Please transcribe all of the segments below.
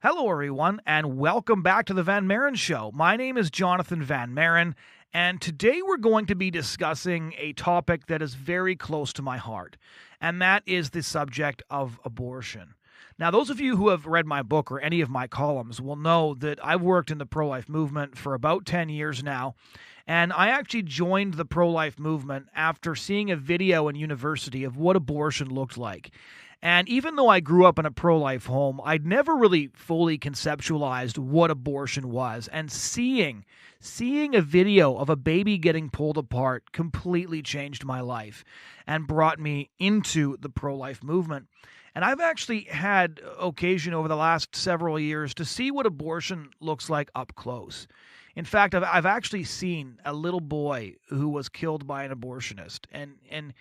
Hello, everyone, and welcome back to the Maren Show. My name is Jonathan Van Maren, and today we're going to be discussing a topic that is very close to my heart, and that is the subject of abortion. Now, those of you who have read my book or any of my columns will know that I've worked in the pro-life movement for about 10 years now, and I actually joined the pro-life movement after seeing a video in university of what abortion looked like. And even though I grew up in a pro-life home, I'd never really fully conceptualized what abortion was. And seeing a video of a baby getting pulled apart completely changed my life and brought me into the pro-life movement. And I've actually had occasion over the last several years to see what abortion looks like up close. In fact, I've actually seen a little boy who was killed by an abortionist, and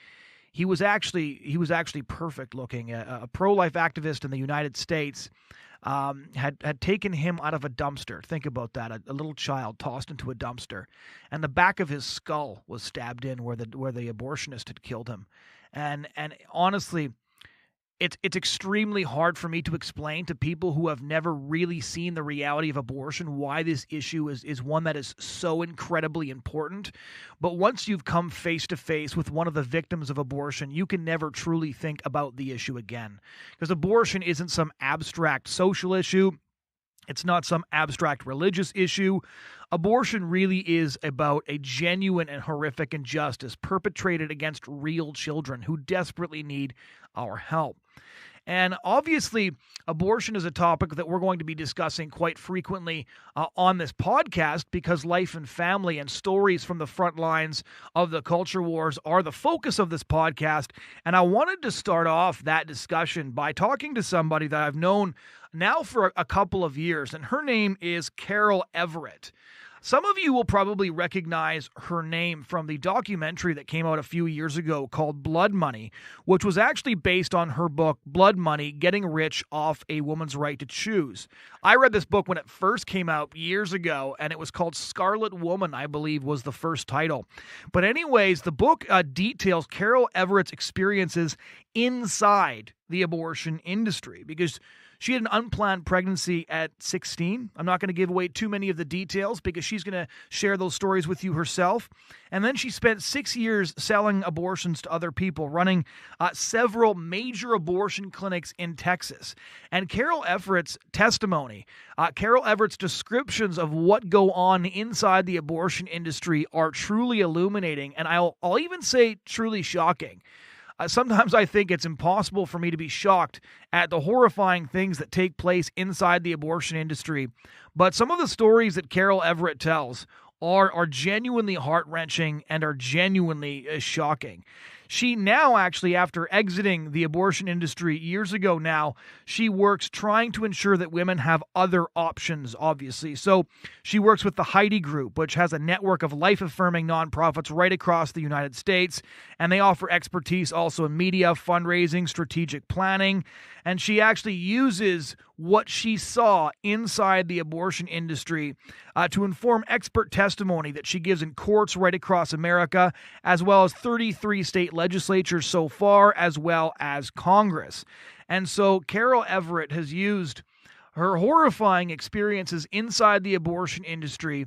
he was actually perfect looking. A pro-life activist in the United States had taken him out of a dumpster. Think about that, a little child tossed into a dumpster, and the back of his skull was stabbed in where the abortionist had killed him. And honestly, it's extremely hard for me to explain to people who have never really seen the reality of abortion why this issue is one that is so incredibly important. But once you've come face to face with one of the victims of abortion, you can never truly think about the issue again. Because abortion isn't some abstract social issue. It's not some abstract religious issue. Abortion really is about a genuine and horrific injustice perpetrated against real children who desperately need our help. And obviously, abortion is a topic that we're going to be discussing quite frequently on this podcast because life and family and stories from the front lines of the culture wars are the focus of this podcast. And I wanted to start off that discussion by talking to somebody that I've known now for a couple of years, and her name is Carol Everett. Some of you will probably recognize her name from the documentary that came out a few years ago called Blood Money, which was actually based on her book, Blood Money, Getting Rich Off a Woman's Right to Choose. I read this book when it first came out years ago, and it was called Scarlet Woman, I believe, was the first title. But anyways, the book details Carol Everett's experiences inside the abortion industry because she had an unplanned pregnancy at 16. I'm not going to give away too many of the details because she's going to share those stories with you herself. And then she spent 6 years selling abortions to other people, running several major abortion clinics in Texas. And Carol Everett's testimony, Carol Everett's descriptions of what go on inside the abortion industry are truly illuminating, and I'll even say truly shocking. Sometimes I think it's impossible for me to be shocked at the horrifying things that take place inside the abortion industry. But some of the stories that Carol Everett tells are genuinely heart-wrenching and are genuinely shocking. She now actually, after exiting the abortion industry years ago now, she works trying to ensure that women have other options, obviously. So she works with the Heidi Group, which has a network of life-affirming nonprofits right across the United States, and they offer expertise also in media, fundraising, strategic planning, and she actually uses what she saw inside the abortion industry to inform expert testimony that she gives in courts right across America, as well as 33 state legislatures so far, as well as Congress. And so Carol Everett has used her horrifying experiences inside the abortion industry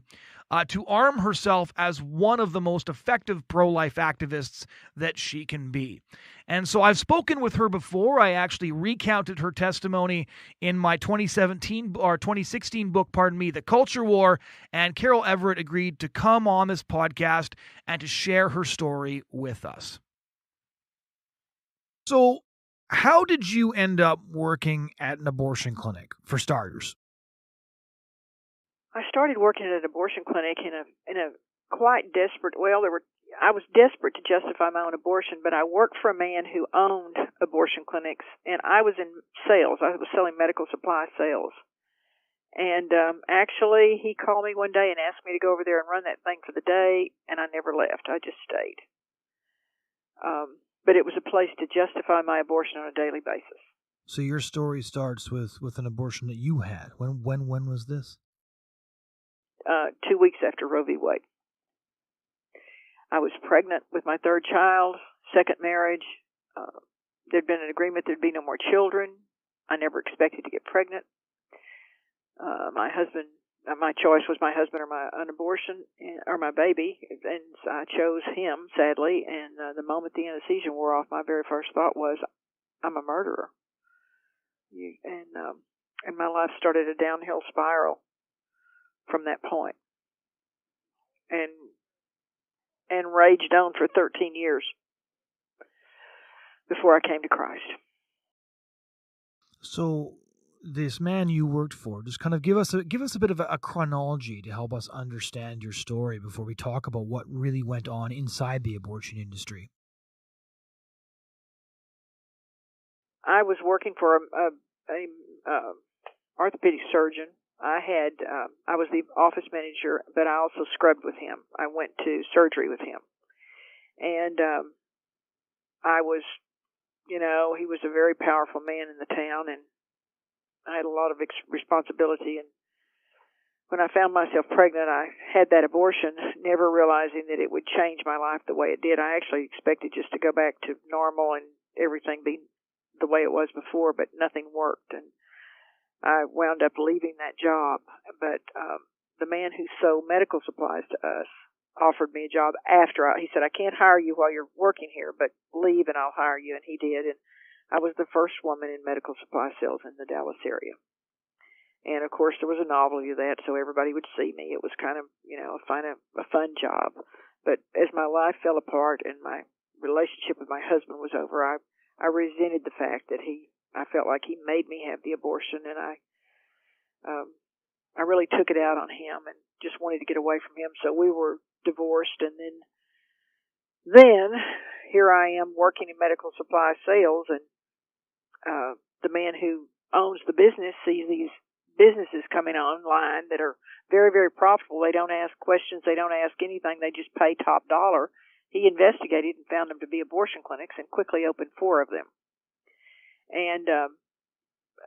to arm herself as one of the most effective pro-life activists that she can be. And so I've spoken with her before. I actually recounted her testimony in my 2016 book, The Culture War, and Carol Everett agreed to come on this podcast and to share her story with us. So how did you end up working at an abortion clinic, for starters? I started working at an abortion clinic in a quite desperate. I was desperate to justify my own abortion, but I worked for a man who owned abortion clinics, and I was in sales. I was selling medical supply sales, and actually, he called me one day and asked me to go over there and run that thing for the day, and I never left. I just stayed. But it was a place to justify my abortion on a daily basis. So your story starts with an abortion that you had. When was this? 2 weeks after Roe v. Wade. I was pregnant with my third child, second marriage. There'd been an agreement there'd be no more children. I never expected to get pregnant. My husband, my choice was my husband or an abortion or my baby, and I chose him, sadly. And the moment the anesthesia wore off, my very first thought was, I'm a murderer. And my life started a downhill spiral from that point, and raged on for 13 years before I came to Christ. So this man you worked for, just kind of give us a bit of a chronology to help us understand your story before we talk about what really went on inside the abortion industry. I was working for a orthopedic surgeon. I was the office manager, but I also scrubbed with him. I went to surgery with him, and I was, he was a very powerful man in the town, and I had a lot of responsibility. And when I found myself pregnant, I had that abortion, never realizing that it would change my life the way it did. I actually expected just to go back to normal and everything be the way it was before, but nothing worked, and I wound up leaving that job. But the man who sold medical supplies to us offered me a job after. He said, I can't hire you while you're working here, but leave and I'll hire you. And he did. And I was the first woman in medical supply sales in the Dallas area. And, of course, there was a novelty of that, so everybody would see me. It was kind of, a fun job. But as my life fell apart and my relationship with my husband was over, I resented the fact that I felt like he made me have the abortion, and I really took it out on him and just wanted to get away from him. So we were divorced, and then here I am working in medical supply sales, and the man who owns the business sees these businesses coming online that are very, very profitable. They don't ask questions. They don't ask anything. They just pay top dollar. He investigated and found them to be abortion clinics and quickly opened 4 of them. And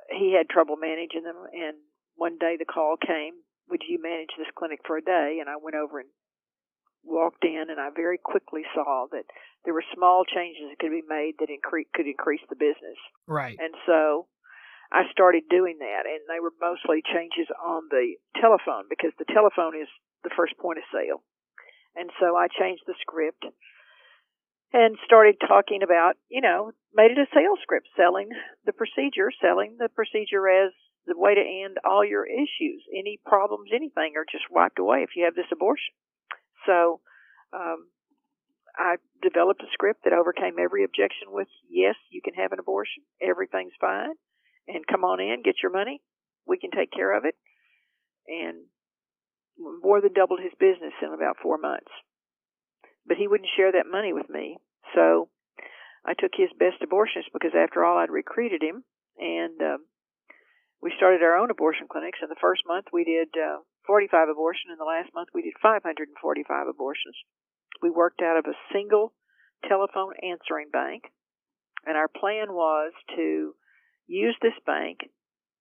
he had trouble managing them. And one day the call came, would you manage this clinic for a day? And I went over and walked in, and I very quickly saw that there were small changes that could be made that could increase the business. Right. And so I started doing that, and they were mostly changes on the telephone, because the telephone is the first point of sale. And so I changed the script and started talking about, made it a sales script, selling the procedure as the way to end all your issues. Any problems, anything are just wiped away if you have this abortion. So I developed a script that overcame every objection with, yes, you can have an abortion, everything's fine, and come on in, get your money, we can take care of it. And more than doubled his business in about 4 months. But he wouldn't share that money with me, so I took his best abortionist, because after all, I'd recruited him, and we started our own abortion clinics. In the first month, we did 45 abortions. In the last month, we did 545 abortions. We worked out of a single telephone answering bank, and our plan was to use this bank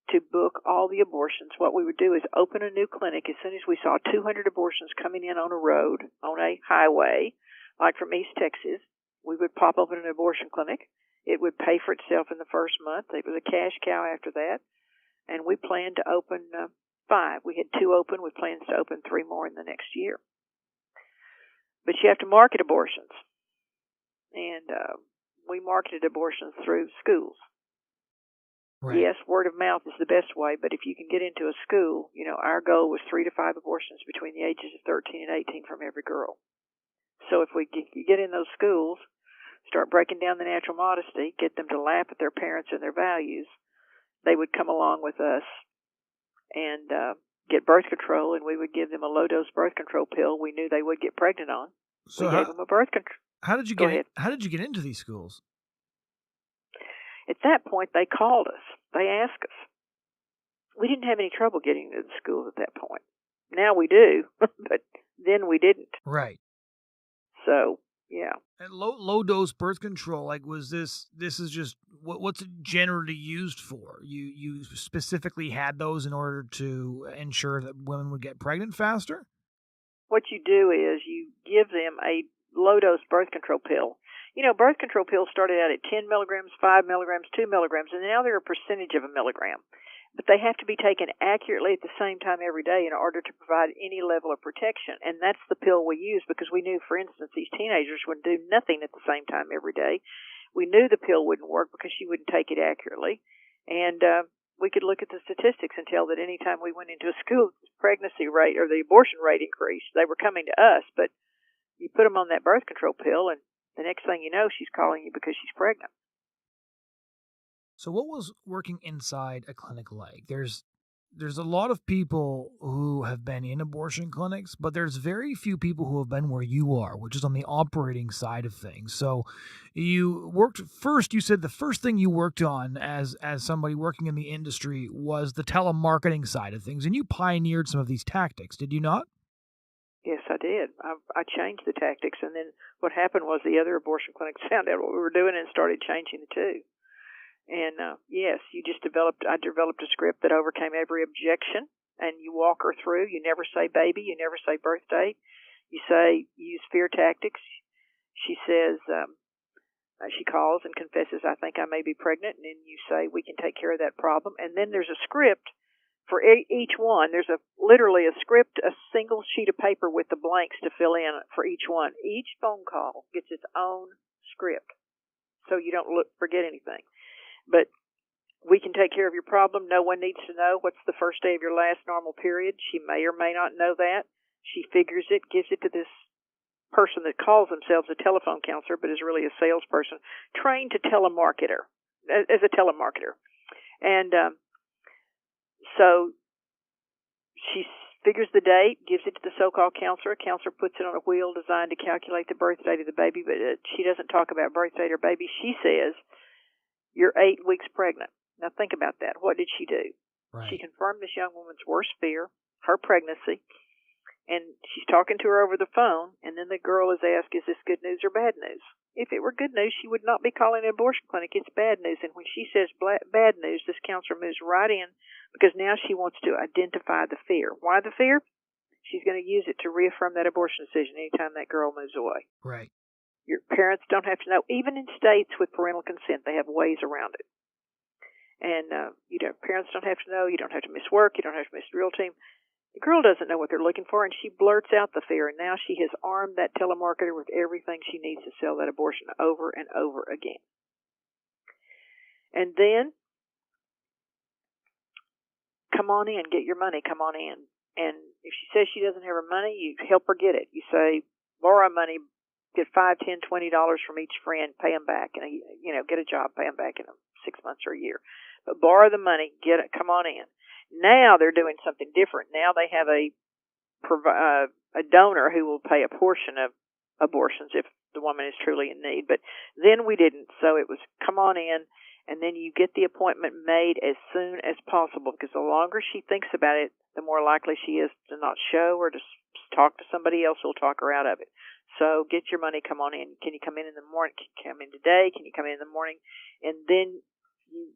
to book all the abortions. What we would do is open a new clinic as soon as we saw 200 abortions coming in on a road, on a highway, like from East Texas. We would pop open an abortion clinic. It would pay for itself in the first month. It was a cash cow after that. And we planned to open 5. We had 2 open. We planned to open 3 more in the next year. But you have to market abortions. And we marketed abortions through schools. Right. Yes, word of mouth is the best way, but if you can get into a school, our goal was 3 to 5 abortions between the ages of 13 and 18 from every girl. So if we get in those schools, start breaking down the natural modesty, get them to laugh at their parents and their values, they would come along with us and get birth control, and we would give them a low-dose birth control pill we knew they would get pregnant on. So we gave them a birth control. How did you get into these schools? At that point, they called us. They asked us. We didn't have any trouble getting into the schools at that point. Now we do, but then we didn't. Right. So, yeah. And low dose birth control, like, was this is just what's it generally used for? You specifically had those in order to ensure that women would get pregnant faster? What you do is you give them a low dose birth control pill. Birth control pills started out at 10 milligrams, 5 milligrams, 2 milligrams, and now they're a percentage of a milligram. but they have to be taken accurately at the same time every day in order to provide any level of protection. And that's the pill we use, because we knew, for instance, these teenagers would do nothing at the same time every day. We knew the pill wouldn't work because she wouldn't take it accurately. And we could look at the statistics and tell that any time we went into a school, the pregnancy rate or the abortion rate increased. They were coming to us, but you put them on that birth control pill, and the next thing you know, she's calling you because she's pregnant. So what was working inside a clinic like? There's a lot of people who have been in abortion clinics, but there's very few people who have been where you are, which is on the operating side of things. So you worked first, you said the first thing you worked on as somebody working in the industry was the telemarketing side of things, and you pioneered some of these tactics, did you not? Yes, I did. I changed the tactics, and then what happened was the other abortion clinics found out what we were doing and started changing it too. And yes, I developed a script that overcame every objection, and you walk her through. You never say baby, you never say birth date. You use fear tactics. She says, she calls and confesses, I think I may be pregnant, and then you say, we can take care of that problem. And then there's a script for each one. There's literally a script, a single sheet of paper with the blanks to fill in for each one. Each phone call gets its own script, so you don't forget anything. But we can take care of your problem. No one needs to know what's the first day of your last normal period. She may or may not know that. She figures it, gives it to this person that calls themselves a telephone counselor, but is really a salesperson, trained to telemarketer, as a telemarketer. And so she figures the date, gives it to the so-called counselor. A counselor puts it on a wheel designed to calculate the birth date of the baby, but she doesn't talk about birth date or baby. She says, you're 8 weeks pregnant. Now think about that. What did she do? Right. She confirmed this young woman's worst fear, her pregnancy, and she's talking to her over the phone, and then the girl is asked, is this good news or bad news? If it were good news, she would not be calling an abortion clinic. It's bad news. And when she says bad news, this counselor moves right in, because now she wants to identify the fear. Why the fear? She's going to use it to reaffirm that abortion decision anytime that girl moves away. Right. Your parents don't have to know. Even in states with parental consent, they have ways around it. And parents don't have to know. You don't have to miss work. You don't have to miss drill team. The girl doesn't know what they're looking for, and she blurts out the fear. And now she has armed that telemarketer with everything she needs to sell that abortion over and over again. And then, come on in, get your money, come on in. And if she says she doesn't have her money, you help her get it. You say, borrow money. Get $5, $10, $20 from each friend, pay them back, and get a job, pay them back in 6 months or a year. But borrow the money, get it, come on in. Now they're doing something different. Now they have a donor who will pay a portion of abortions if the woman is truly in need. But then we didn't, so it was come on in, and then you get the appointment made as soon as possible, because the longer she thinks about it, the more likely she is to not show or to talk to somebody else who'll talk her out of it. So get your money, come on in. Can you come in the morning? Can you come in today? Can you come in the morning? And then you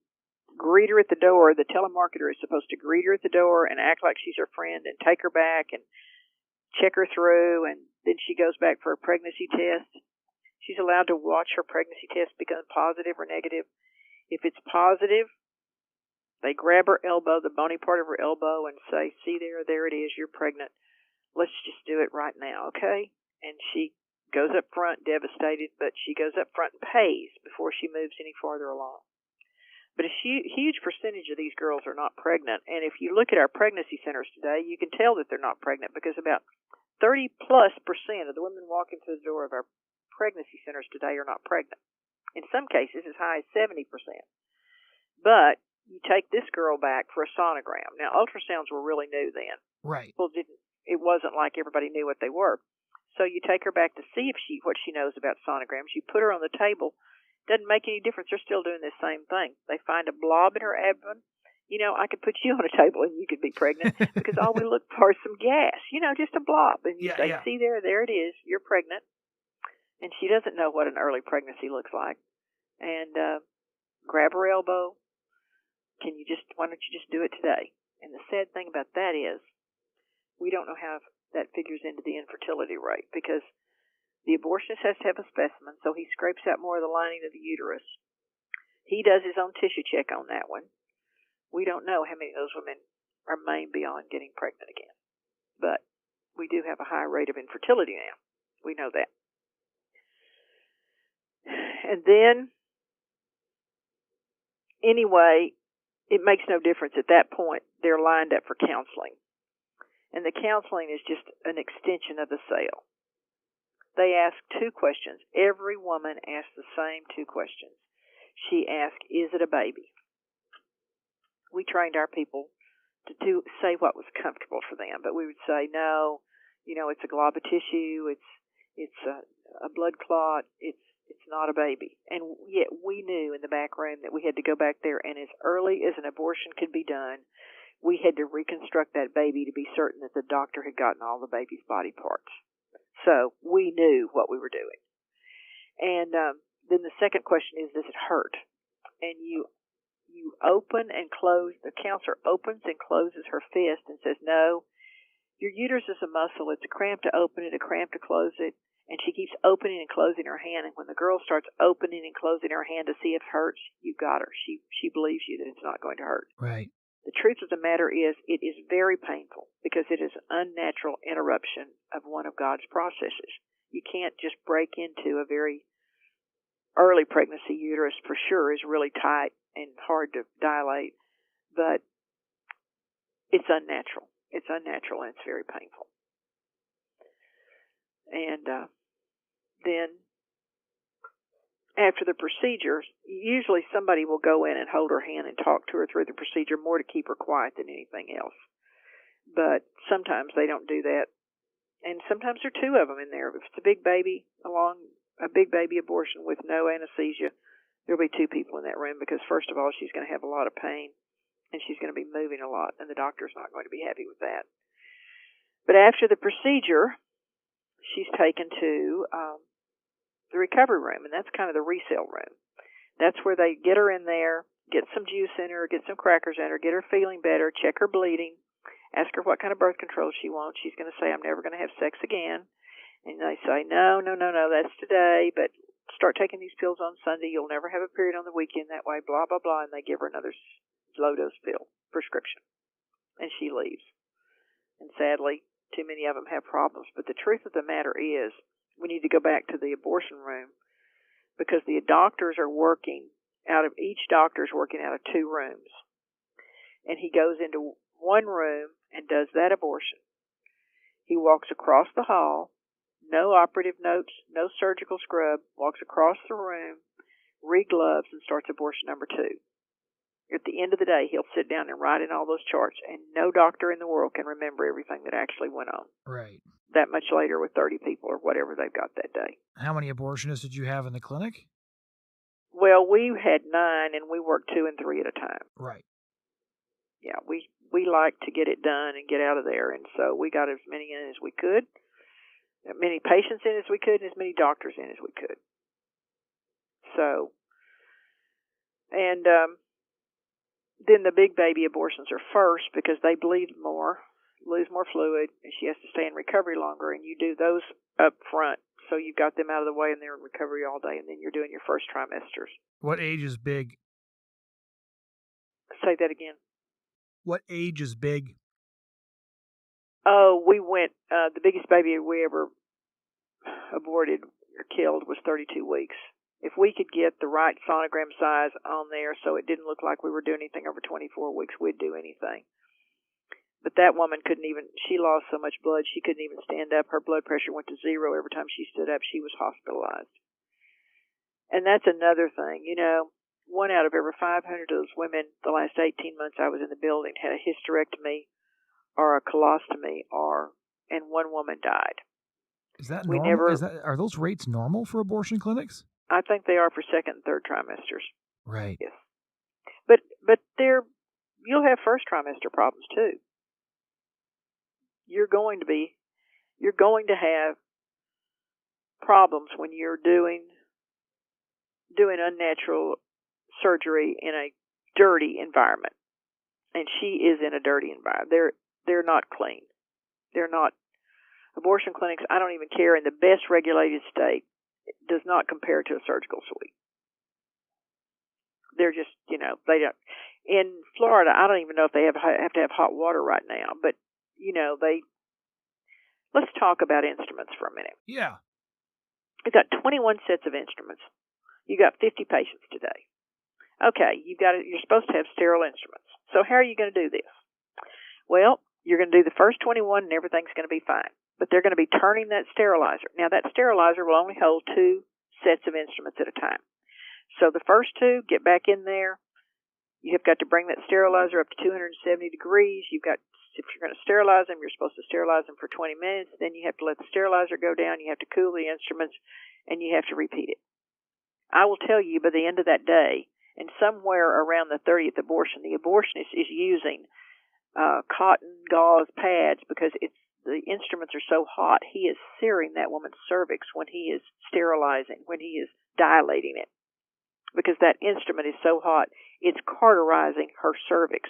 greet her at the door. The telemarketer is supposed to greet her at the door and act like she's her friend and take her back and check her through. And then she goes back for a pregnancy test. She's allowed to watch her pregnancy test become positive or negative. If it's positive, they grab her elbow, the bony part of her elbow, and say, see there it is, you're pregnant. Let's just do it right now, okay? And she goes up front devastated, but she goes up front and pays before she moves any farther along. But a huge percentage of these girls are not pregnant. And if you look at our pregnancy centers today, you can tell that they're not pregnant, because about 30+% of the women walking through the door of our pregnancy centers today are not pregnant. In some cases, as high as 70%. But you take this girl back for a sonogram. Now, ultrasounds were really new then. Right. It wasn't like everybody knew what they were. So you take her back to see what she knows about sonograms. You put her on the table. Doesn't make any difference. They're still doing the same thing. They find a blob in her abdomen. I could put you on a table and you could be pregnant, because all we look for is some gas. Just a blob. And you say, see there it is. You're pregnant. And she doesn't know what an early pregnancy looks like. And grab her elbow. Why don't you just do it today? And the sad thing about that is we don't know how that figures into the infertility rate, because the abortionist has to have a specimen, so he scrapes out more of the lining of the uterus. He does his own tissue check on that one. We don't know how many of those women are maimed beyond getting pregnant again. But we do have a high rate of infertility now. We know that. And then, anyway, it makes no difference at that point. They're lined up for counseling. And the counseling is just an extension of the sale. They ask two questions. Every woman asks the same two questions. She asked, is it a baby? We trained our people to say what was comfortable for them, but we would say, no, it's a glob of tissue, it's a blood clot, it's not a baby. And yet we knew in the back room that we had to go back there, and as early as an abortion could be done, we had to reconstruct that baby to be certain that the doctor had gotten all the baby's body parts. So we knew what we were doing. And then the second question is, does it hurt? And you open and close, the counselor opens and closes her fist and says, no, your uterus is a muscle. It's a cramp to open it, a cramp to close it. And she keeps opening and closing her hand. And when the girl starts opening and closing her hand to see if it hurts, you got her. She believes you that it's not going to hurt. Right. The truth of the matter is, it is very painful because it is an unnatural interruption of one of God's processes. You can't just break into a very early pregnancy. Uterus for sure is really tight and hard to dilate, but it's unnatural. It's unnatural and it's very painful. And then after the procedure, usually somebody will go in and hold her hand and talk to her through the procedure more to keep her quiet than anything else. But sometimes they don't do that. And sometimes there are two of them in there. If it's a big baby abortion with no anesthesia, there'll be two people in that room because, first of all, she's going to have a lot of pain and she's going to be moving a lot, and the doctor's not going to be happy with that. But after the procedure, she's taken to the recovery room, and that's kind of the resale room. That's where they get her in there, get some juice in her, get some crackers in her, get her feeling better, check her bleeding, ask her what kind of birth control she wants. She's going to say, I'm never going to have sex again. And they say, no, that's today, but start taking these pills on Sunday. You'll never have a period on the weekend that way, blah, blah, blah. And they give her another low-dose pill prescription. And she leaves. And sadly, too many of them have problems. But the truth of the matter is, we need to go back to the abortion room because the doctors are working each doctor's working out of two rooms. And he goes into one room and does that abortion. He walks across the hall, no operative notes, no surgical scrub, walks across the room, re-gloves, and starts abortion number 2. At the end of the day, he'll sit down and write in all those charts, and no doctor in the world can remember everything that actually went on. Right. That much later with 30 people or whatever they've got that day. How many abortionists did you have in the clinic? Well, we had 9, and we worked 2 and 3 at a time. Right. Yeah, we like to get it done and get out of there, and so we got as many in as we could, as many patients in as we could, and as many doctors in as we could. So, and then the big baby abortions are first because they bleed more, lose more fluid, and she has to stay in recovery longer, and you do those up front. So you've got them out of the way, and they're in recovery all day, and then you're doing your first trimesters. What age is big? Say that again. What age is big? Oh, we went, the biggest baby we ever aborted or killed was 32 weeks. If we could get the right sonogram size on there so it didn't look like we were doing anything over 24 weeks, we'd do anything. But that woman she lost so much blood, she couldn't even stand up. Her blood pressure went to 0 every time she stood up. She was hospitalized. And that's another thing. 1 out of every 500 of those women the last 18 months I was in the building had a hysterectomy or a colostomy, and 1 woman died. Is that normal? Are those rates normal for abortion clinics? I think they are for second and third trimesters. Right. Yes. But you'll have first trimester problems too. You're going to have problems when you're doing unnatural surgery in a dirty environment. And she is in a dirty environment. They're not clean. They're not. Abortion clinics, I don't even care, in the best regulated state, does not compare to a surgical suite. They're just, they don't. In Florida, I don't even know if they have to have hot water right now, but let's talk about instruments for a minute. Yeah. You've got 21 sets of instruments. You got 50 patients today. Okay, you're supposed to have sterile instruments. So how are you going to do this? Well, you're going to do the first 21 and everything's going to be fine. But they're going to be turning that sterilizer. Now, that sterilizer will only hold 2 sets of instruments at a time. So the first 2, get back in there. You have got to bring that sterilizer up to 270 degrees. If you're going to sterilize them, you're supposed to sterilize them for 20 minutes. Then you have to let the sterilizer go down. You have to cool the instruments, and you have to repeat it. I will tell you, by the end of that day, and somewhere around the 30th abortion, the abortionist is using cotton gauze pads because the instruments are so hot. He is searing that woman's cervix when he is sterilizing, when he is dilating it, because that instrument is so hot, it's cauterizing her cervix.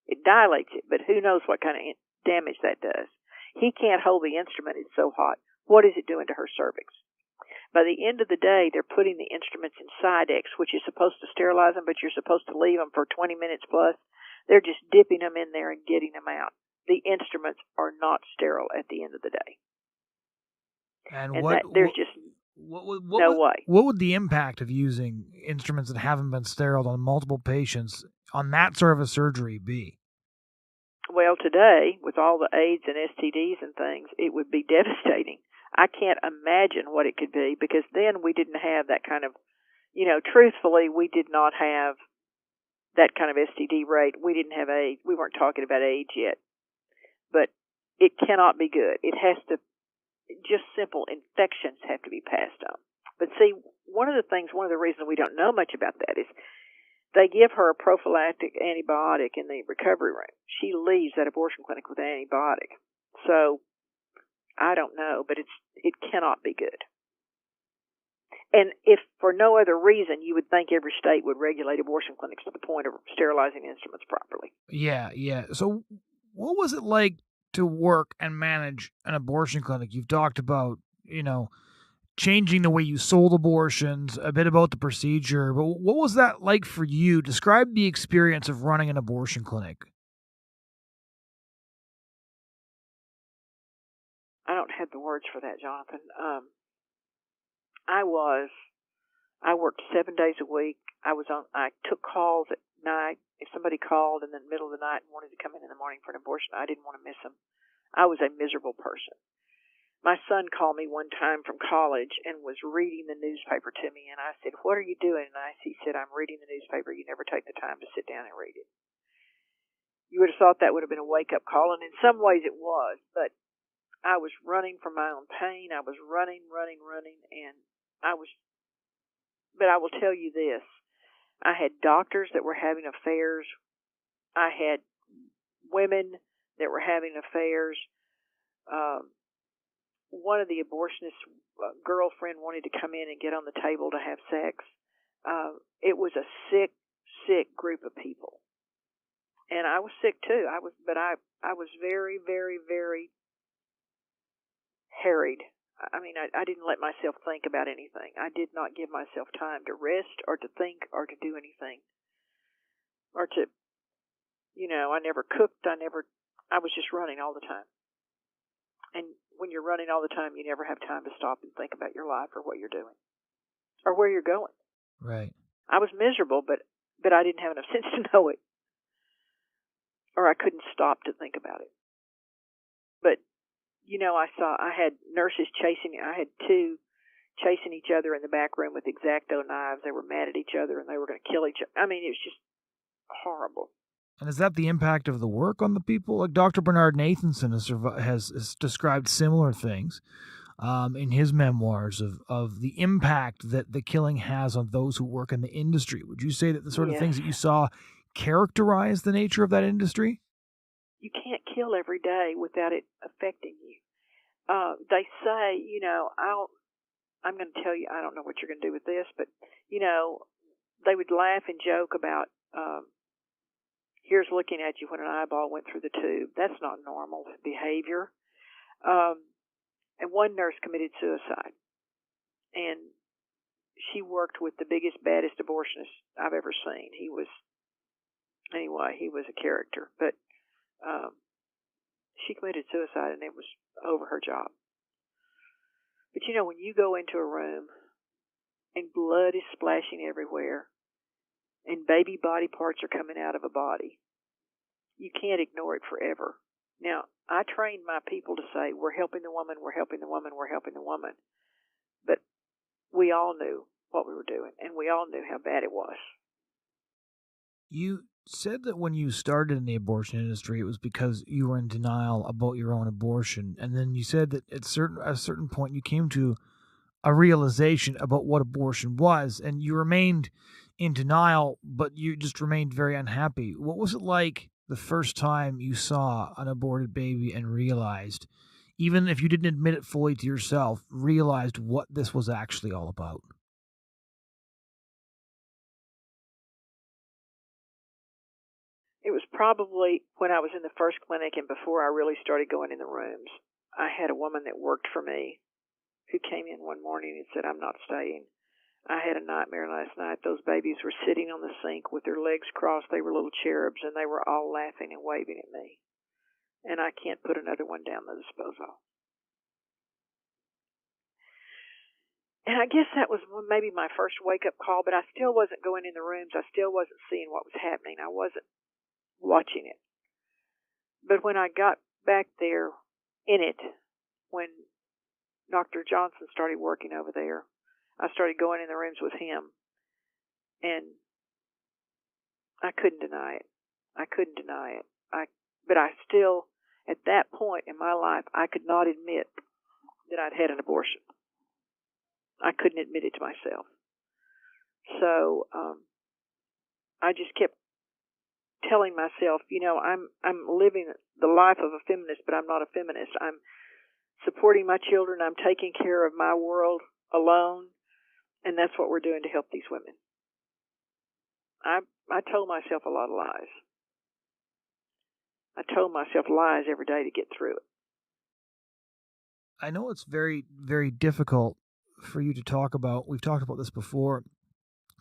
It dilates it, but who knows what kind of damage that does. He can't hold the instrument, it's so hot. What is it doing to her cervix? By the end of the day, they're putting the instruments in Sidex, which is supposed to sterilize them, but you're supposed to leave them for 20 minutes plus. They're just dipping them in there and getting them out. The instruments are not sterile at the end of the day. There's just no way. What would the impact of using instruments that haven't been steriled on multiple patients on that sort of a surgery be? Well, today, with all the AIDS and STDs and things, it would be devastating. I can't imagine what it could be, because then we didn't have that kind of, truthfully, we did not have that kind of STD rate. We didn't have AIDS. We weren't talking about AIDS yet. But it cannot be good. It has to, just simple infections have to be passed on. But see, one of the reasons we don't know much about that is they give her a prophylactic antibiotic in the recovery room. She leaves that abortion clinic with an antibiotic. So, I don't know, but it cannot be good. And if for no other reason, you would think every state would regulate abortion clinics to the point of sterilizing instruments properly. Yeah. So what was it like to work and manage an abortion clinic? You've talked about, changing the way you sold abortions, a bit about the procedure, but what was that like for you? Describe the experience of running an abortion clinic. I don't have the words for that, Jonathan. I worked 7 days a week. I took calls at night. If somebody called in the middle of the night and wanted to come in the morning for an abortion, I didn't want to miss them. I was a miserable person. My son called me one time from college and was reading the newspaper to me, and I said, "What are you doing?" And he said, "I'm reading the newspaper. You never take the time to sit down and read it." You would have thought that would have been a wake-up call, and in some ways it was, but I was running from my own pain. I was running, and but I will tell you this. I had doctors that were having affairs. I had women that were having affairs. One of the abortionists' girlfriend wanted to come in and get on the table to have sex. It was a sick group of people. And I was sick too. I was very, very, very harried. I mean, I didn't let myself think about anything. I did not give myself time to rest or to think or to do anything. Or to, I never cooked. I was just running all the time. And when you're running all the time, you never have time to stop and think about your life or what you're doing or where you're going. Right. I was miserable, but I didn't have enough sense to know it. Or I couldn't stop to think about it. But I had nurses I had 2 chasing each other in the back room with X-Acto knives. They were mad at each other and they were going to kill each other. I mean, it was just horrible. And is that the impact of the work on the people? Like Dr. Bernard Nathanson has described similar things in his memoirs of the impact that the killing has on those who work in the industry. Would you say that the sort of things that you saw characterize the nature of that industry? You can't kill every day without it affecting you. They say, I'm going to tell you, I don't know what you're going to do with this, but, they would laugh and joke about, here's looking at you when an eyeball went through the tube. That's not normal behavior. And one nurse committed suicide. And she worked with the biggest, baddest abortionist I've ever seen. He was Anyway, he was a character. But she committed suicide, and it was over her job. But when you go into a room and blood is splashing everywhere and baby body parts are coming out of a body, you can't ignore it forever. Now, I trained my people to say, we're helping the woman, we're helping the woman, we're helping the woman. But we all knew what we were doing, and we all knew how bad it was. You said that when you started in the abortion industry, it was because you were in denial about your own abortion. And then you said that at a certain point you came to a realization about what abortion was, and you remained in denial, but you just remained very unhappy. What was it like the first time you saw an aborted baby and realized, even if you didn't admit it fully to yourself, realized what this was actually all about? It was probably when I was in the first clinic and before I really started going in the rooms. I had a woman that worked for me who came in one morning and said, I'm not staying. I had a nightmare last night. Those babies were sitting on the sink with their legs crossed. They were little cherubs, and they were all laughing and waving at me. And I can't put another one down the disposal. And I guess that was maybe my first wake-up call, but I still wasn't going in the rooms. I still wasn't seeing what was happening. I wasn't watching it. But when I got back there in it, when Dr. Johnson started working over there, I started going in the rooms with him, and I couldn't deny it. I couldn't deny it. But I still, at that point in my life, I could not admit that I'd had an abortion. I couldn't admit it to myself. So I just kept telling myself, I'm living the life of a feminist, but I'm not a feminist. I'm supporting my children. I'm taking care of my world alone, and that's what we're doing to help these women. I told myself a lot of lies. I told myself lies every day to get through it. I know it's very, very difficult for you to talk about. We've talked about this before,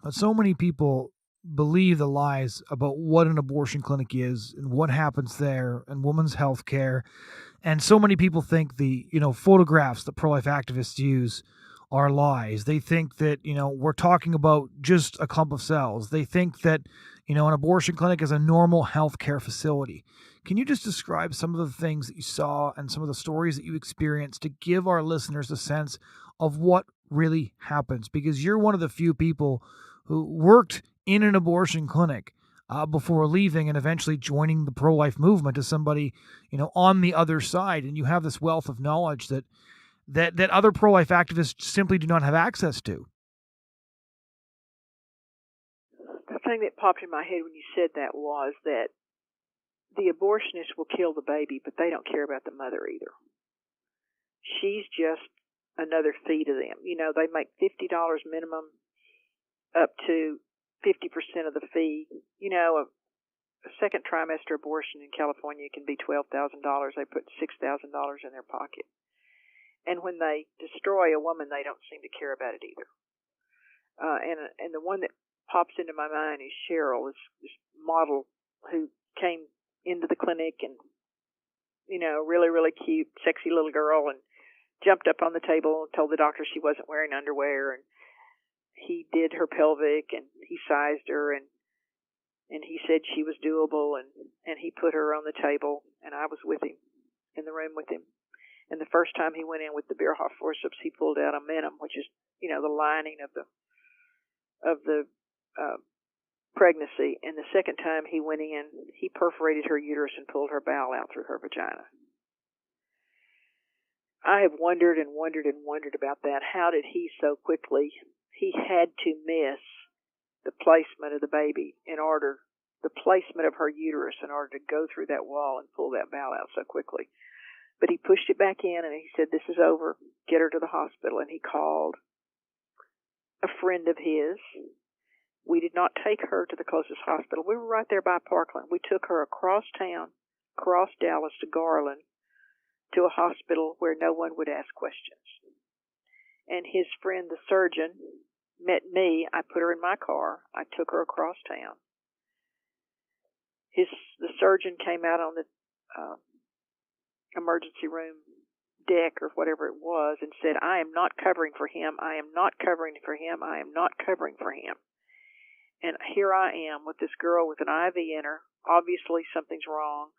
but so many people believe the lies about what an abortion clinic is and what happens there and women's health care. And so many people think the, photographs that pro-life activists use are lies. They think that, we're talking about just a clump of cells. They think that, an abortion clinic is a normal healthcare facility. Can you just describe some of the things that you saw and some of the stories that you experienced to give our listeners a sense of what really happens? Because you're one of the few people who worked in an abortion clinic before leaving and eventually joining the pro-life movement as somebody, on the other side. And you have this wealth of knowledge that other pro-life activists simply do not have access to. The thing that popped in my head when you said that was that the abortionist will kill the baby, but they don't care about the mother either. She's just another fee to them. They make $50 minimum up to 50% of the fee. A second trimester abortion in California can be $12,000. They put $6,000 in their pocket. And when they destroy a woman, they don't seem to care about it either. And the one that pops into my mind is Cheryl, this model who came into the clinic and, really, really cute, sexy little girl, and jumped up on the table and told the doctor she wasn't wearing underwear, and he did her pelvic and he sized her and he said she was doable, and he put her on the table, and I was with him, in the room with him. And the first time he went in with the Bierhoff forceps, he pulled out a menum, which is, the lining of the pregnancy. And the second time he went in, he perforated her uterus and pulled her bowel out through her vagina. I have wondered and wondered and wondered about that. How did he so quickly? He had to miss the placement of the baby the placement of her uterus in order to go through that wall and pull that bowel out so quickly. But he pushed it back in and he said, this is over. Get her to the hospital. And he called a friend of his. We did not take her to the closest hospital. We were right there by Parkland. We took her across town, across Dallas to Garland, to a hospital where no one would ask questions. And his friend, the surgeon, met me. I put her in my car. I took her across town. the surgeon came out on the emergency room deck or whatever it was and said, I am not covering for him. I am not covering for him. I am not covering for him. And here I am with this girl with an IV in her. Obviously something's wrong.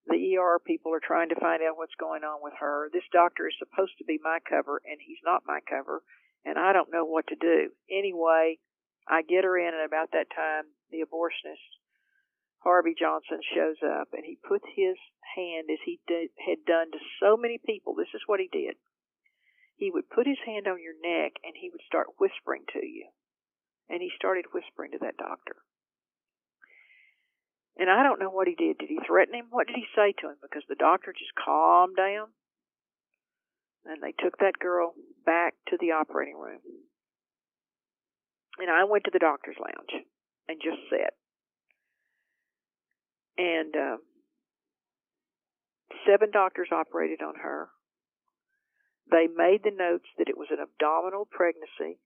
The ER people are trying to find out what's going on with her. This doctor is supposed to be my cover, and he's not my cover, and I don't know what to do. Anyway, I get her in, and about that time, the abortionist, Harvey Johnson, shows up, and he puts his hand, as he had done to so many people. This is what he did. He would put his hand on your neck, and he would start whispering to you. And he started whispering to that doctor. And I don't know what he did. Did he threaten him? What did he say to him? Because the doctor just calmed down. And they took that girl back to the operating room. And I went to the doctor's lounge and just sat. And 7 doctors operated on her. They made the notes that it was an abdominal pregnancy.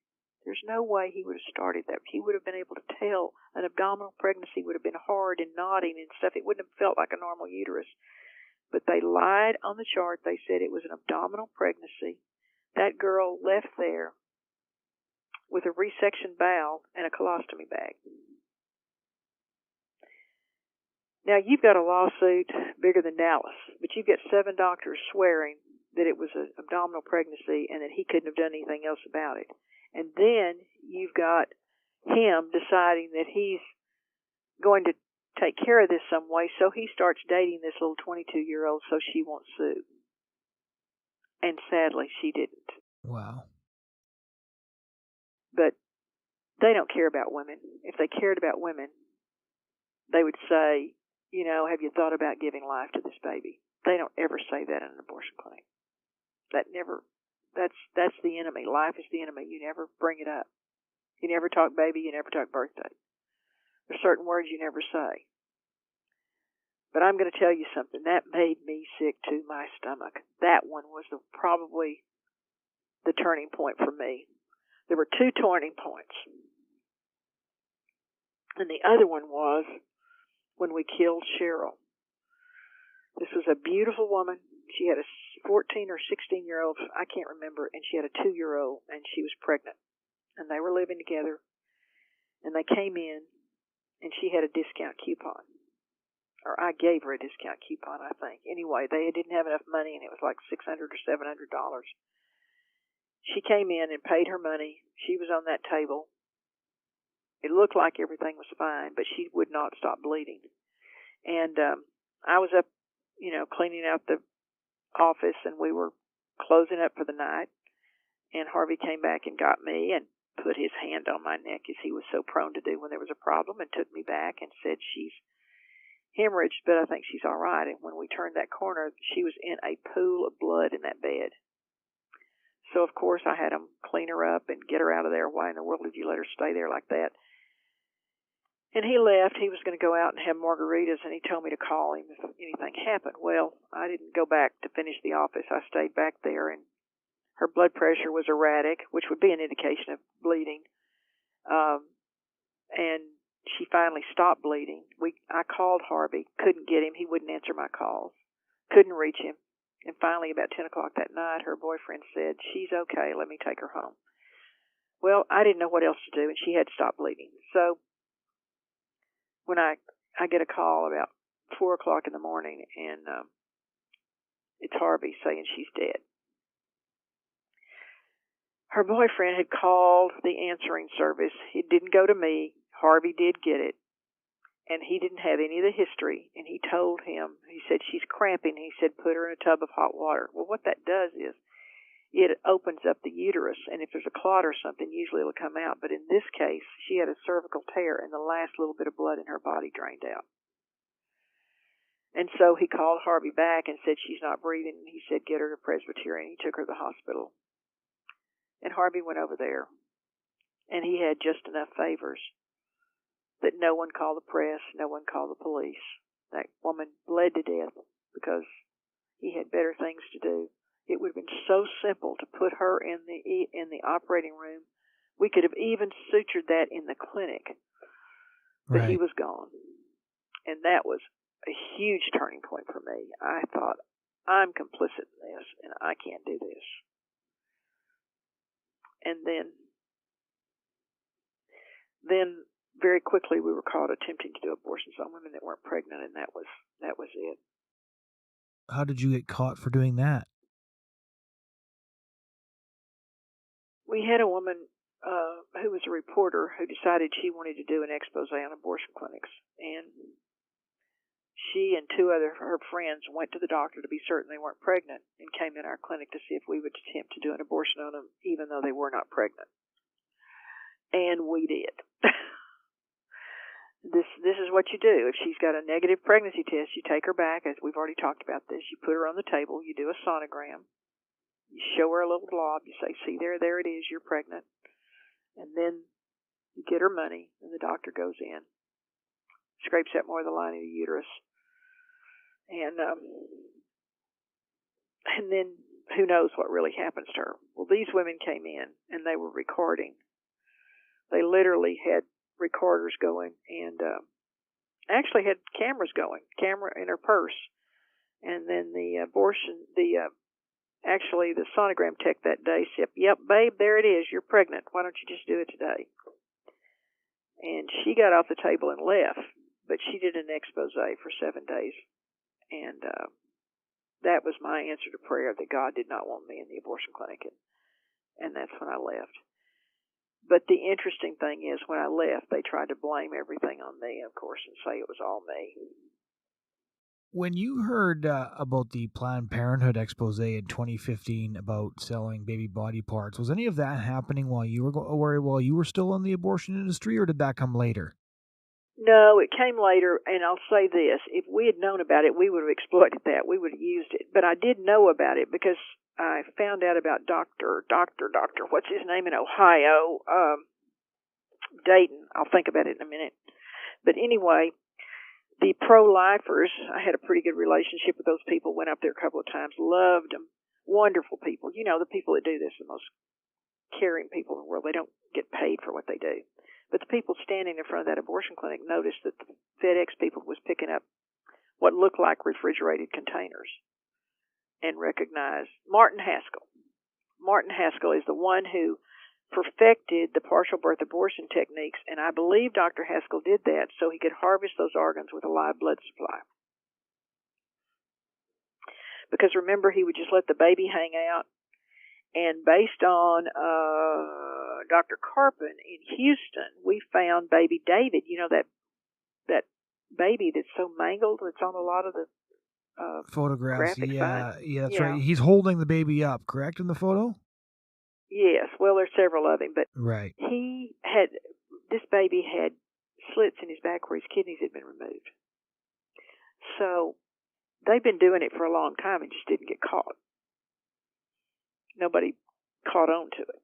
There's no way he would have started that. He would have been able to tell an abdominal pregnancy would have been hard and knotting and stuff. It wouldn't have felt like a normal uterus. But they lied on the chart. They said it was an abdominal pregnancy. That girl left there with a resection bowel and a colostomy bag. Now, you've got a lawsuit bigger than Dallas, but you've got 7 doctors swearing that it was an abdominal pregnancy and that he couldn't have done anything else about it. And then you've got him deciding that he's going to take care of this some way, so he starts dating this little 22-year-old so she won't sue. And sadly, she didn't. Wow. But they don't care about women. If they cared about women, they would say, you know, have you thought about giving life to this baby? They don't ever say that in an abortion clinic. That's the enemy. Life is the enemy. You never bring it up. You never talk baby. You never talk birthday. There's certain words you never say. But I'm going to tell you something. That made me sick to my stomach. That one was probably the turning point for me. There were 2 turning points. And the other one was when we killed Cheryl. This was a beautiful woman. She had a 14 or 16-year-old, I can't remember, and she had a 2-year-old, and she was pregnant. And they were living together, and they came in, and she had a discount coupon. Or I gave her a discount coupon, I think. Anyway, they didn't have enough money, and it was like $600 or $700. She came in and paid her money. She was on that table. It looked like everything was fine, but she would not stop bleeding. And I was up, cleaning out the office, and we were closing up for the night. And Harvey came back and got me and put his hand on my neck, as he was so prone to do when there was a problem, and took me back and said, she's hemorrhaged, but I think she's all right. And when we turned that corner, she was in a pool of blood in that bed. So, of course, I had them clean her up and get her out of there. Why in the world did you let her stay there like that? And he left. He was going to go out and have margaritas, and he told me to call him if anything happened. Well, I didn't go back to finish the office. I stayed back there, and her blood pressure was erratic, which would be an indication of bleeding. And she finally stopped bleeding. I called Harvey, couldn't get him. He wouldn't answer my calls, couldn't reach him. And finally, about 10 o'clock that night, her boyfriend said, she's okay, let me take her home. Well, I didn't know what else to do, and she had stopped bleeding. So when I get a call about 4 o'clock in the morning, and it's Harvey saying she's dead. Her boyfriend had called the answering service. It didn't go to me. Harvey did get it. And he didn't have any of the history. And he told him, he said, she's cramping. He said, put her in a tub of hot water. Well, what that does is it opens up the uterus. And if there's a clot or something, usually it'll come out. But in this case, she had a cervical tear, and the last little bit of blood in her body drained out. And so he called Harvey back and said, she's not breathing. And he said, get her to Presbyterian. He took her to the hospital. And Harvey went over there. And he had just enough favors that no one called the press, no one called the police. That woman bled to death because he had better things to do. It would have been so simple to put her in the operating room. We could have even sutured that in the clinic, but Right. He was gone. And that was a huge turning point for me. I thought, I'm complicit in this, and I can't do this. And then very quickly we were caught attempting to do abortions on women that weren't pregnant, and that was it. How did you get caught for doing that? We had a woman who was a reporter who decided she wanted to do an expose on abortion clinics, and she and two other her friends went to the doctor to be certain they weren't pregnant, and came in our clinic to see if we would attempt to do an abortion on them, even though they were not pregnant. And we did. This is what you do. If she's got a negative pregnancy test, you take her back, as we've already talked about this. You put her on the table. You do a sonogram. You show her a little blob. You say, see, there it is. You're pregnant. And then you get her money, and the doctor goes in, scrapes out more of the lining of the uterus, and then who knows what really happens to her. Well, these women came in, and they were recording. They literally had recorders going, and actually had cameras going, camera in her purse. And then the sonogram tech that day said, yep, babe, there it is, you're pregnant, why don't you just do it today? And she got off the table and left, but she did an expose for 7 days, and that was my answer to prayer that God did not want me in the abortion clinic, and that's when I left. But the interesting thing is, when I left, they tried to blame everything on me, of course, and say it was all me. When you heard about the Planned Parenthood expose in 2015 about selling baby body parts, was any of that happening while you were still in the abortion industry, or did that come later? No, it came later, and I'll say this. If we had known about it, we would have exploited that. We would have used it. But I did know about it because I found out about Doctor, what's his name in Ohio? Dayton. I'll think about it in a minute. But anyway, the pro-lifers, I had a pretty good relationship with those people, went up there a couple of times, loved them, wonderful people. You know, the people that do this are the most caring people in the world. They don't get paid for what they do. But the people standing in front of that abortion clinic noticed that the FedEx people was picking up what looked like refrigerated containers and recognized Martin Haskell. Martin Haskell is the one who perfected the partial birth abortion techniques, and I believe Dr. Haskell did that so he could harvest those organs with a live blood supply. Because remember, he would just let the baby hang out, and based on Dr. Carpin in Houston, we found baby David. You know, that baby that's so mangled, that's on a lot of the photographs. Yeah, that's yeah. right. He's holding the baby up, correct, in the photo? Yes. Well, there's several of him, but right. This baby had slits in his back where his kidneys had been removed. So they've been doing it for a long time and just didn't get caught. Nobody caught on to it,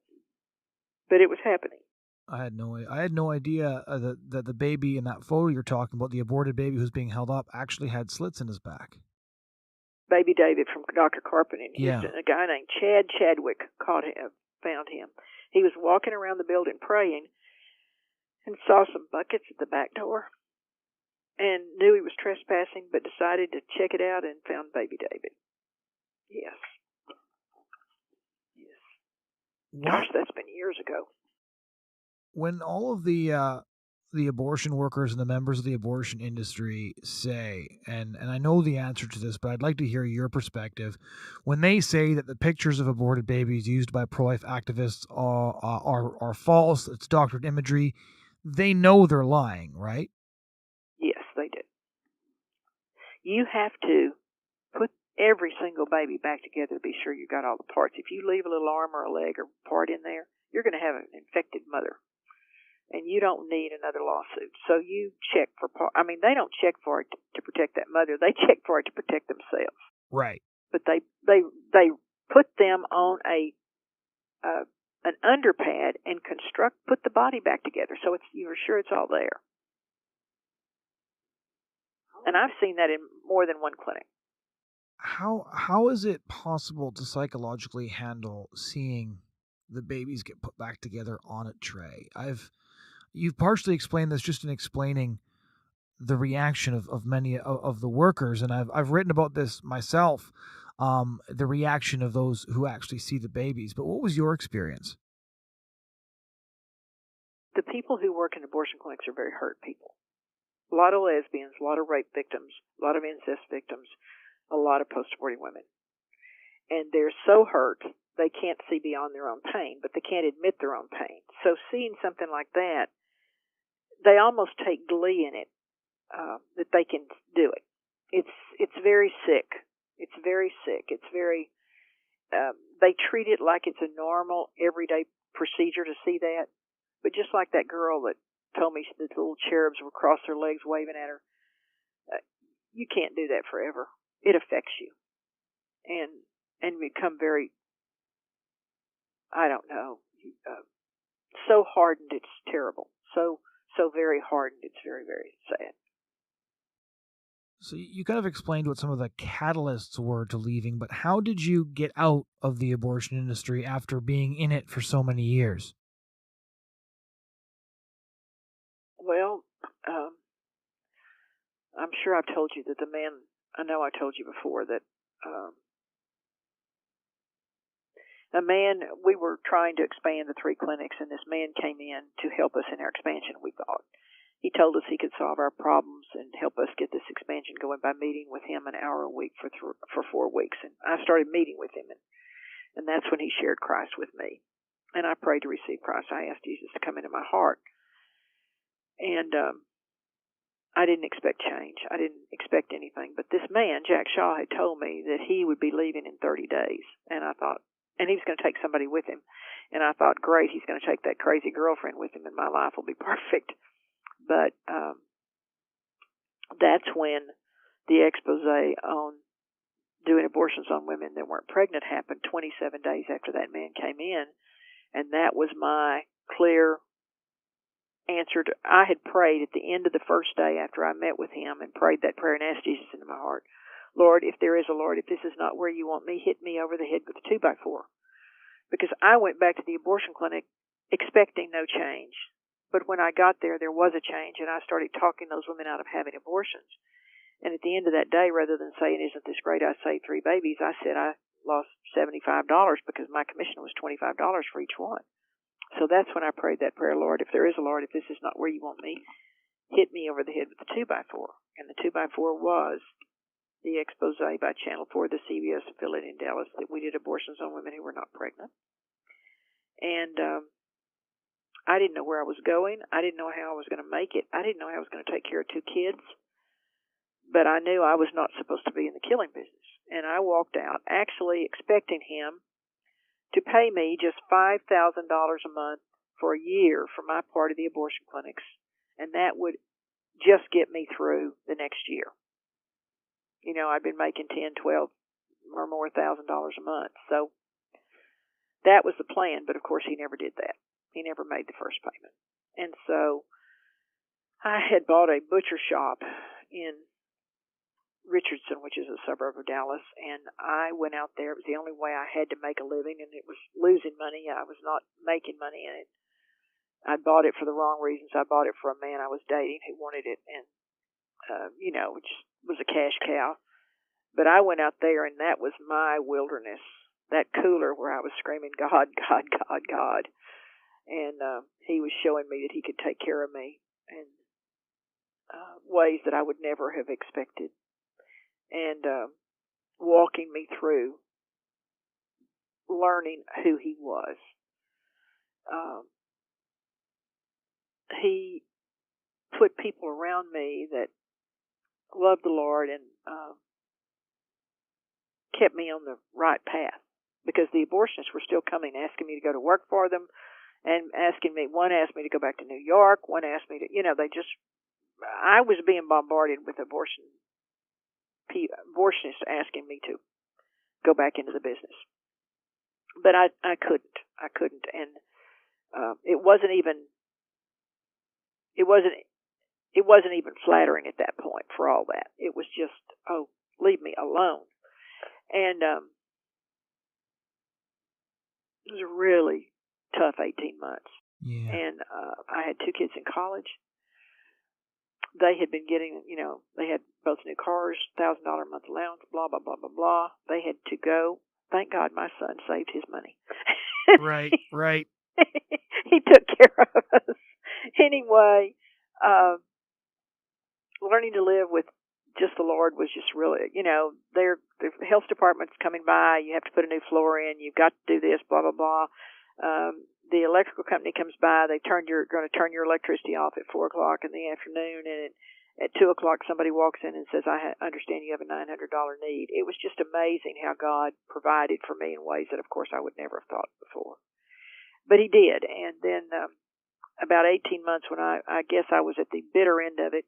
but it was happening. I had no idea that the baby in that photo you're talking about, the aborted baby who's being held up, actually had slits in his back. Baby David from Dr. Carpin in Houston, yeah. A guy named Chad Chadwick found him. He was walking around the building praying and saw some buckets at the back door and knew he was trespassing, but decided to check it out and found baby David. Yes. Gosh, that's been years ago. When all of the abortion workers and the members of the abortion industry say, and I know the answer to this, but I'd like to hear your perspective, when they say that the pictures of aborted babies used by pro-life activists are false, it's doctored imagery, they know they're lying, right? Yes, they do. You have to put every single baby back together to be sure you got all the parts. If you leave a little arm or a leg or part in there, you're going to have an infected mother. And you don't need another lawsuit. So you check for they don't check for it to protect that mother. They check for it to protect themselves. Right. But they put them on an underpad and put the body back together. So you're sure it's all there. And I've seen that in more than one clinic. How is it possible to psychologically handle seeing the babies get put back together on a tray? You've partially explained this just in explaining the reaction of many of the workers, and I've written about this myself, the reaction of those who actually see the babies. But what was your experience? The people who work in abortion clinics are very hurt people. A lot of lesbians, a lot of rape victims, a lot of incest victims, a lot of post-aborting women. And they're so hurt they can't see beyond their own pain, but they can't admit their own pain. So seeing something like that, they almost take glee in it, that they can do it. It's very sick. It's very sick. It's very, they treat it like it's a normal, everyday procedure to see that. But just like that girl that told me the little cherubs would cross their legs waving at her, you can't do that forever. It affects you. And become very, I don't know, so hardened it's terrible. So very hardened it's very, very sad. So you kind of explained what some of the catalysts were to leaving, but how did you get out of the abortion industry after being in it for so many years? Well, I'm sure I've told you that the man, I know I told you before that a man, we were trying to expand the 3 clinics, and this man came in to help us in our expansion, we thought. He told us he could solve our problems and help us get this expansion going by meeting with him an hour a week for 4 weeks. And I started meeting with him, and that's when he shared Christ with me. And I prayed to receive Christ. I asked Jesus to come into my heart. And I didn't expect change. I didn't expect anything. But this man, Jack Shaw, had told me that he would be leaving in 30 days. And I thought, and he was going to take somebody with him. And I thought, great, he's going to take that crazy girlfriend with him, and my life will be perfect. But that's when the expose on doing abortions on women that weren't pregnant happened 27 days after that man came in. And that was my clear answer to, I had prayed at the end of the first day after I met with him and prayed that prayer and asked Jesus into my heart, Lord, if there is a Lord, if this is not where you want me, hit me over the head with a 2x4. Because I went back to the abortion clinic expecting no change. But when I got there, there was a change, and I started talking those women out of having abortions. And at the end of that day, rather than saying, isn't this great, I saved 3 babies, I said I lost $75 because my commission was $25 for each one. So that's when I prayed that prayer, Lord, if there is a Lord, if this is not where you want me, hit me over the head with the 2x4. And the 2x4 was the expose by Channel 4, the CBS affiliate in Dallas, that we did abortions on women who were not pregnant. And I didn't know where I was going. I didn't know how I was going to make it. I didn't know how I was going to take care of 2 kids. But I knew I was not supposed to be in the killing business. And I walked out actually expecting him to pay me just $5,000 a month for a year for my part of the abortion clinics. And that would just get me through the next year. You know, I'd been making $10, $12 or more $1,000 a month. So that was the plan. But of course, he never did that. He never made the first payment. And so I had bought a butcher shop in Richardson, which is a suburb of Dallas, and I went out there. It was the only way I had to make a living, and it was losing money. I was not making money in it. I bought it for the wrong reasons. I bought it for a man I was dating who wanted it, and, which was a cash cow. But I went out there, and that was my wilderness, that cooler where I was screaming, God, God, God, God. And he was showing me that he could take care of me in ways that I would never have expected. And walking me through learning who he was. He put people around me that loved the Lord and kept me on the right path, because the abortionists were still coming, asking me to go to work for them, and one asked me to go back to New York, one asked me to, I was being bombarded with abortionists asking me to go back into the business. But I couldn't. And it wasn't even flattering at that point for all that. It was just, oh, leave me alone. And it was a really tough 18 months. Yeah. And I had 2 kids in college. they had been getting, they had both new cars, $1,000 a month allowance, blah, blah, blah, blah, blah. They had to go. Thank God my son saved his money. Right, right. He took care of us. Anyway, learning to live with just the Lord was just really, the health department's coming by. You have to put a new floor in. You've got to do this, blah, blah, blah. The electrical company comes by. Going to turn your electricity off at 4 o'clock in the afternoon, and at 2 o'clock somebody walks in and says, I understand you have a $900 need. It was just amazing how God provided for me in ways that, of course, I would never have thought before. But he did. And then about 18 months when I guess I was at the bitter end of it,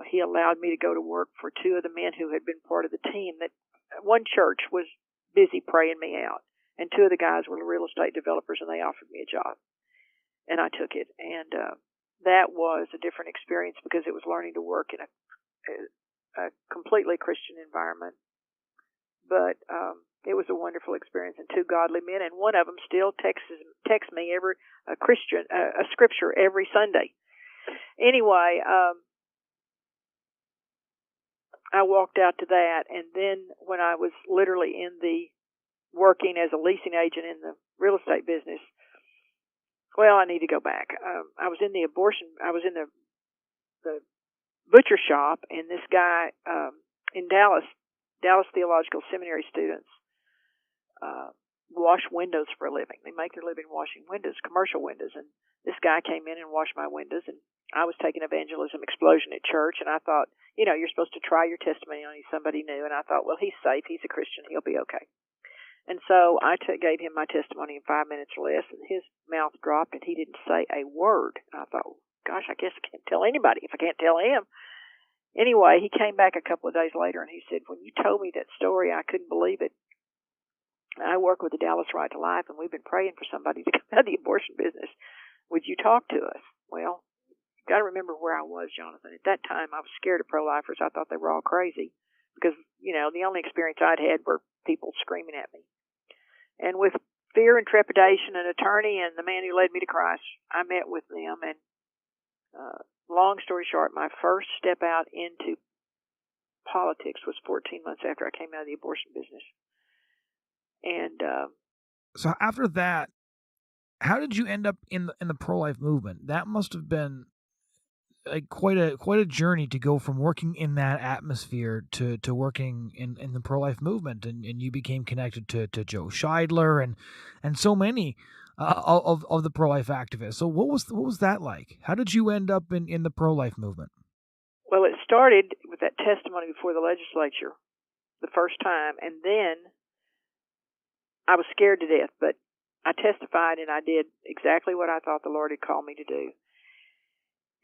he allowed me to go to work for two of the men who had been part of the team. That one church was busy praying me out, and two of the guys were real estate developers, and they offered me a job, and I took it. And that was a different experience because it was learning to work in a completely Christian environment. But it was a wonderful experience, and two godly men, and one of them still texts me a scripture every Sunday. Anyway, I walked out to that, and then when I was literally working as a leasing agent in the real estate business, well, I need to go back. I was in the butcher shop, and this guy in Dallas Theological Seminary students wash windows for a living. They make their living washing windows, commercial windows, and this guy came in and washed my windows, and I was taking evangelism explosion at church, and I thought, you're supposed to try your testimony on somebody new, and I thought, well, he's safe, he's a Christian, he'll be okay. And so I gave him my testimony in 5 minutes or less, and his mouth dropped, and he didn't say a word. And I thought, gosh, I guess I can't tell anybody if I can't tell him. Anyway, he came back a couple of days later, and he said, when you told me that story, I couldn't believe it. I work with the Dallas Right to Life, and we've been praying for somebody to come out of the abortion business. Would you talk to us? Well, you've got to remember where I was, Jonathan. At that time, I was scared of pro-lifers. I thought they were all crazy because, the only experience I'd had were people screaming at me. And with fear and trepidation, an attorney and the man who led me to Christ, I met with them. And long story short, my first step out into politics was 14 months after I came out of the abortion business. And so after that, how did you end up in the pro-life movement? That must have been quite a journey to go from working in that atmosphere to working in the pro-life movement, and you became connected to Joe Scheidler and so many of the pro-life activists. So what was that like? How did you end up in the pro-life movement? Well, it started with that testimony before the legislature the first time, and then I was scared to death, but I testified and I did exactly what I thought the Lord had called me to do.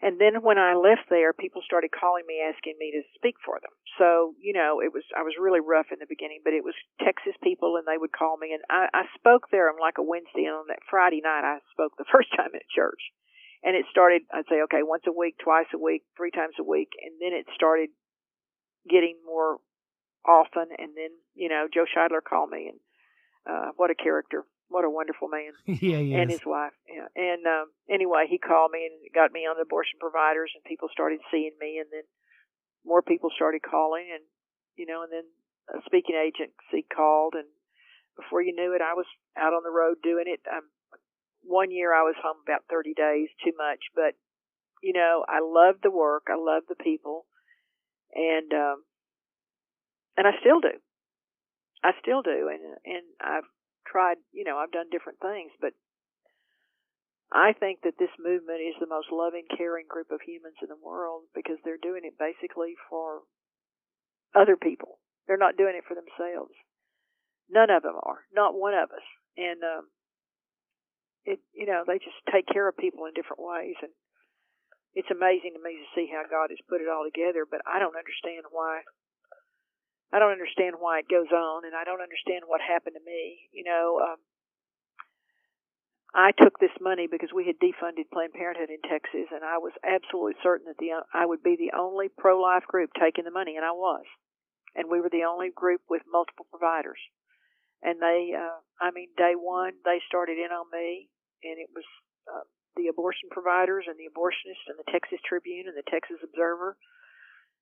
And then when I left there, people started calling me, asking me to speak for them. So, I was really rough in the beginning, but it was Texas people, and they would call me. And I spoke there on like a Wednesday, and on that Friday night, I spoke the first time at church. And it started, I'd say, okay, once a week, twice a week, 3 times a week. And then it started getting more often. And then, Joe Scheidler called me, and what a character. What a wonderful man. Yeah, he and is. his wife. Yeah. And anyway, he called me and got me on the abortion providers, and people started seeing me, and then more people started calling, and and then a speaking agency called, and before you knew it, I was out on the road doing it. 1 year I was home about 30 days, too much, but I loved the work, I loved the people, and I still do. And I've tried, I've done different things, but I think that this movement is the most loving, caring group of humans in the world because they're doing it basically for other people. They're not doing it for themselves. None of them are. Not one of us. And they just take care of people in different ways, and it's amazing to me to see how God has put it all together, but I don't understand why. I don't understand why it goes on, and I don't understand what happened to me. I took this money because we had defunded Planned Parenthood in Texas, and I was absolutely certain that I would be the only pro-life group taking the money, and I was. And we were the only group with multiple providers. And they, day one, they started in on me, and it was the abortion providers and the abortionists and the Texas Tribune and the Texas Observer,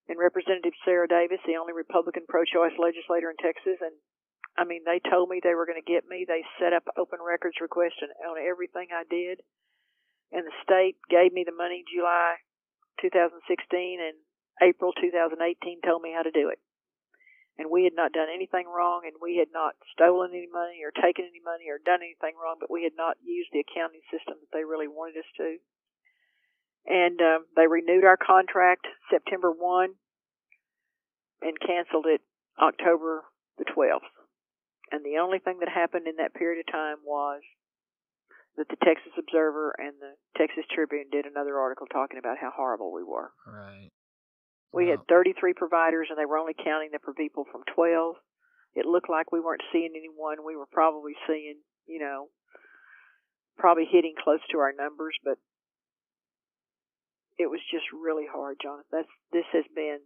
and Representative Sarah Davis, the only Republican pro-choice legislator in Texas. And, I mean, they told me they were going to get me. They set up open records request on everything I did. And the state gave me the money July 2016, and April 2018 told me how to do it. And we had not done anything wrong, and we had not stolen any money or taken any money or done anything wrong, but we had not used the accounting system that they really wanted us to. And they renewed our contract September 1 and canceled it October the 12th. And the only thing that happened in that period of time was that the Texas Observer and the Texas Tribune did another article talking about how horrible we were. Right. We had 33 providers, and they were only counting them for people from 12. It looked like we weren't seeing anyone. We were probably seeing, probably hitting close to our numbers, but it was just really hard, Jonathan. This has been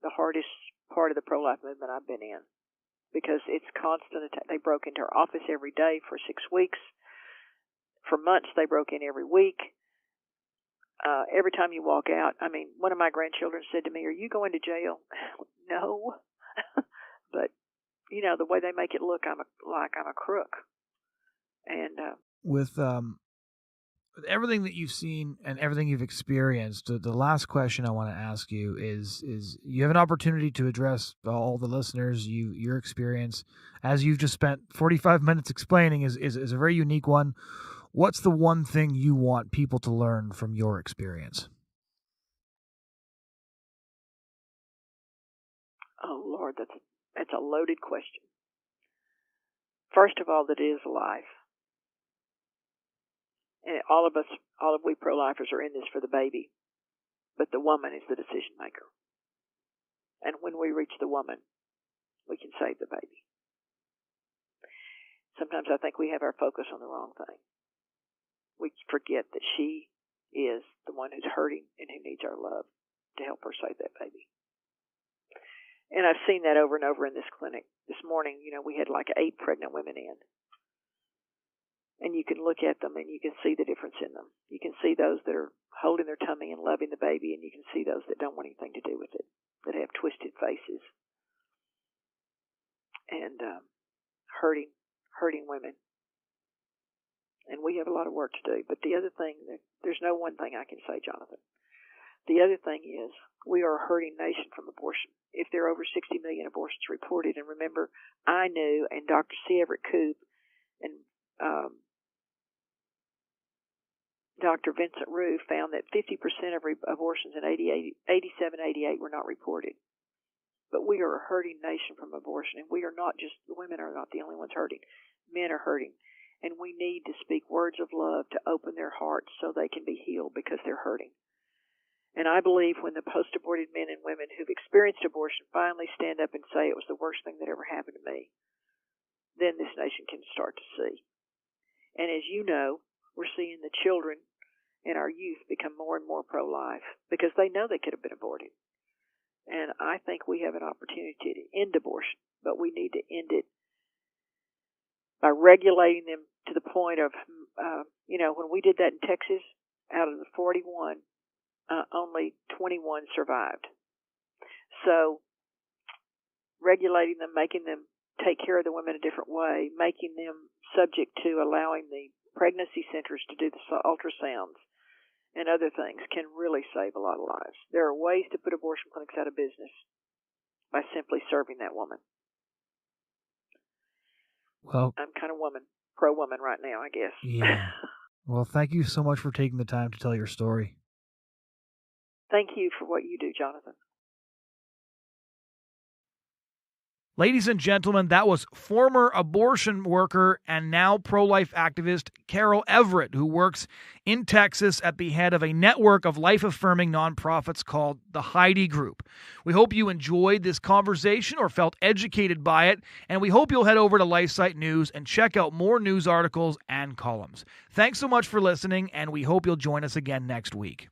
the hardest part of the pro-life movement I've been in, because it's constant attack. They broke into our office every day for 6 weeks. For months, they broke in every week. Every time you walk out, I mean, one of my grandchildren said to me, "Are you going to jail?" No. But, the way they make it look, I'm a crook. And with everything that you've seen and everything you've experienced, the last question I want to ask you is you have an opportunity to address all the listeners. Your experience, as you've just spent 45 minutes explaining, is a very unique one. What's the one thing you want people to learn from your experience? Oh, Lord, that's a loaded question. First of all, that it is life. And all of we pro-lifers are in this for the baby. But the woman is the decision maker. And when we reach the woman, we can save the baby. Sometimes I think we have our focus on the wrong thing. We forget that she is the one who's hurting and who needs our love to help her save that baby. And I've seen that over and over in this clinic. This morning, we had like 8 pregnant women in. And you can look at them and you can see the difference in them. You can see those that are holding their tummy and loving the baby, and you can see those that don't want anything to do with it, that have twisted faces and hurting women. And we have a lot of work to do. But the other thing, there's no one thing I can say, Jonathan. The other thing is we are a hurting nation from abortion. If there are over 60 million abortions reported, and remember, I knew, and Dr. C. Everett Koop and Dr. Vincent Rue found that 50% of abortions in 87, 88 were not reported. But we are a hurting nation from abortion, and we are not just, the women are not the only ones hurting. Men are hurting. And we need to speak words of love to open their hearts so they can be healed, because they're hurting. And I believe when the post-aborted men and women who've experienced abortion finally stand up and say it was the worst thing that ever happened to me, then this nation can start to see. And as you know, we're seeing the children and our youth become more and more pro-life because they know they could have been aborted. And I think we have an opportunity to end abortion, but we need to end it by regulating them to the point of, when we did that in Texas, out of the 41, only 21 survived. So regulating them, making them take care of the women a different way, making them subject to allowing the pregnancy centers to do the ultrasounds and other things can really save a lot of lives. There are ways to put abortion clinics out of business by simply serving that woman. Well, I'm kind of pro-woman right now, I guess. Yeah. Well, thank you so much for taking the time to tell your story. Thank you for what you do, Jonathan. Ladies and gentlemen, that was former abortion worker and now pro-life activist Carol Everett, who works in Texas at the head of a network of life-affirming nonprofits called the Heidi Group. We hope you enjoyed this conversation or felt educated by it, and we hope you'll head over to LifeSite News and check out more news articles and columns. Thanks so much for listening, and we hope you'll join us again next week.